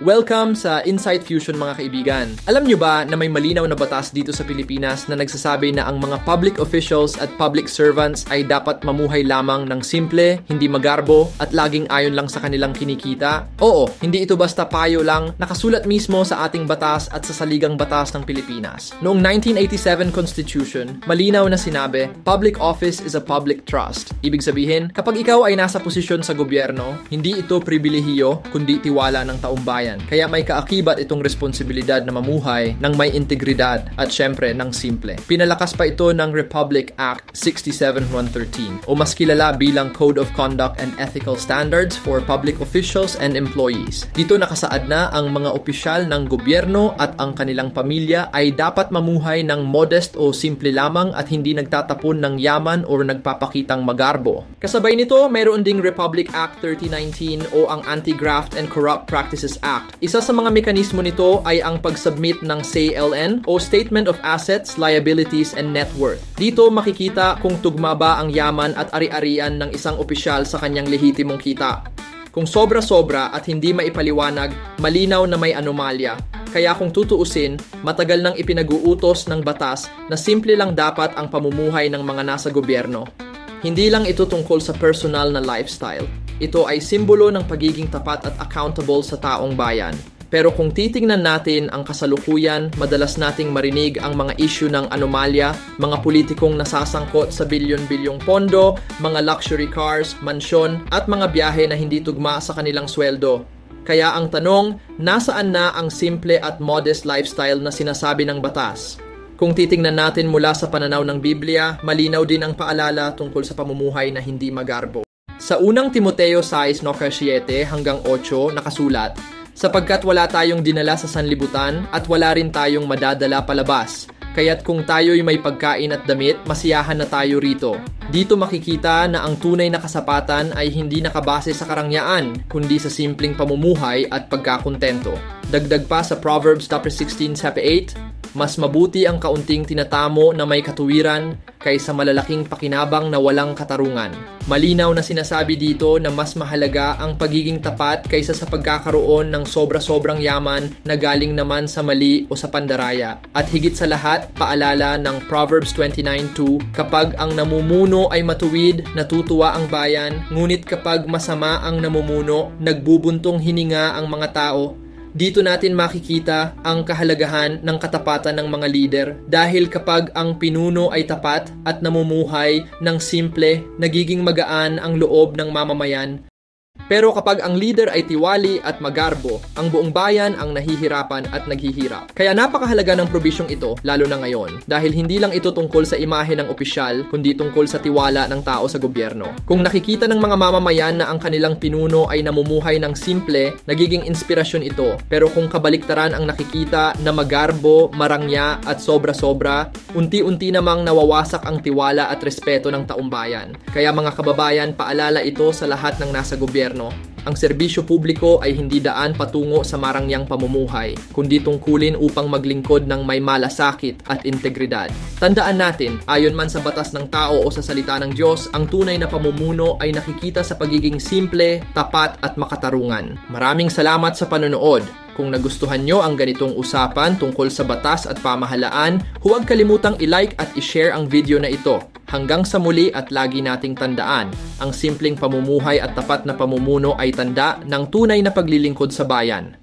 Welcome sa Insight Fusion mga kaibigan. Alam nyo ba na may malinaw na batas dito sa Pilipinas na nagsasabi na ang mga public officials at public servants ay dapat mamuhay lamang ng simple, hindi magarbo at laging ayon lang sa kanilang kinikita? Oo, hindi ito basta payo lang, nakasulat mismo sa ating batas at sa saligang batas ng Pilipinas. Noong 1987 Constitution, malinaw na sinabi, public office is a public trust. Ibig sabihin, kapag ikaw ay nasa posisyon sa gobyerno, hindi ito pribilehiyo kundi tiwala ng taong bayan. Kaya may kaakibat itong responsibilidad na mamuhay ng may integridad at syempre ng simple. Pinalakas pa ito ng Republic Act 67113 o mas kilala bilang Code of Conduct and Ethical Standards for Public Officials and Employees. Dito nakasaad na ang mga opisyal ng gobyerno at ang kanilang pamilya ay dapat mamuhay ng modest o simple lamang at hindi nagtatapon ng yaman o nagpapakitang magarbo. Kasabay nito, mayroon ding Republic Act 3019 o ang Anti-Graft and Corrupt Practices Act. Isa sa mga mekanismo nito ay ang pag-submit ng SALN o Statement of Assets, Liabilities, and Net Worth. Dito makikita kung tugma ba ang yaman at ari-arian ng isang opisyal sa kanyang lehitimong kita. Kung sobra-sobra at hindi maipaliwanag, malinaw na may anomalya. Kaya kung tutuusin, matagal nang ipinag-uutos ng batas na simple lang dapat ang pamumuhay ng mga nasa gobyerno. Hindi lang ito tungkol sa personal na lifestyle. Ito ay simbolo ng pagiging tapat at accountable sa taong bayan. Pero kung titingnan natin ang kasalukuyan, madalas nating marinig ang mga issue ng anomalya, mga politikong nasasangkot sa bilyon-bilyong pondo, mga luxury cars, mansyon, at mga biyahe na hindi tugma sa kanilang sweldo. Kaya ang tanong, nasaan na ang simple at modest lifestyle na sinasabi ng batas? Kung titingnan natin mula sa pananaw ng Biblia, malinaw din ang paalala tungkol sa pamumuhay na hindi magarbo. Sa unang Timoteo 6:7 hanggang 8 nakasulat, sapagkat wala tayong dinala sa sanlibutan at wala rin tayong madadala palabas, kaya't kung tayo'y may pagkain at damit, masiyahan na tayo rito. Dito makikita na ang tunay na kasapatan ay hindi nakabase sa karangyaan, kundi sa simpleng pamumuhay at pagkakontento. Dagdag pa sa Proverbs 16:8, mas mabuti ang kaunting tinatamo na may katuwiran kaysa malalaking pakinabang na walang katarungan. Malinaw na sinasabi dito na mas mahalaga ang pagiging tapat kaysa sa pagkakaroon ng sobra-sobrang yaman na galing naman sa mali o sa pandaraya. At higit sa lahat, paalala ng Proverbs 29:2, kapag ang namumuno ay matuwid, natutuwa ang bayan, ngunit kapag masama ang namumuno, nagbubuntong hininga ang mga tao. Dito natin makikita ang kahalagahan ng katapatan ng mga leader dahil kapag ang pinuno ay tapat at namumuhay ng simple, nagiging magaan ang loob ng mamamayan. Pero kapag ang leader ay tiwali at magarbo, ang buong bayan ang nahihirapan at naghihirap. Kaya napakahalaga ng probisyong ito, lalo na ngayon, dahil hindi lang ito tungkol sa imahe ng opisyal, kundi tungkol sa tiwala ng tao sa gobyerno. Kung nakikita ng mga mamamayan na ang kanilang pinuno ay namumuhay ng simple, nagiging inspirasyon ito. Pero kung kabaliktaran ang nakikita na magarbo, marangya at sobra-sobra, unti-unti namang nawawasak ang tiwala at respeto ng taong bayan. Kaya mga kababayan, paalala ito sa lahat ng nasa gobyerno. Ang serbisyo publiko ay hindi daan patungo sa marangyang pamumuhay, kundi tungkulin upang maglingkod ng may malasakit at integridad. Tandaan natin, ayon man sa batas ng tao o sa salita ng Diyos, ang tunay na pamumuno ay nakikita sa pagiging simple, tapat at makatarungan. Maraming salamat sa panonood. Kung nagustuhan nyo ang ganitong usapan tungkol sa batas at pamahalaan, huwag kalimutang i-like at i-share ang video na ito. Hanggang sa muli at lagi nating tandaan, ang simpleng pamumuhay at tapat na pamumuno ay tanda ng tunay na paglilingkod sa bayan.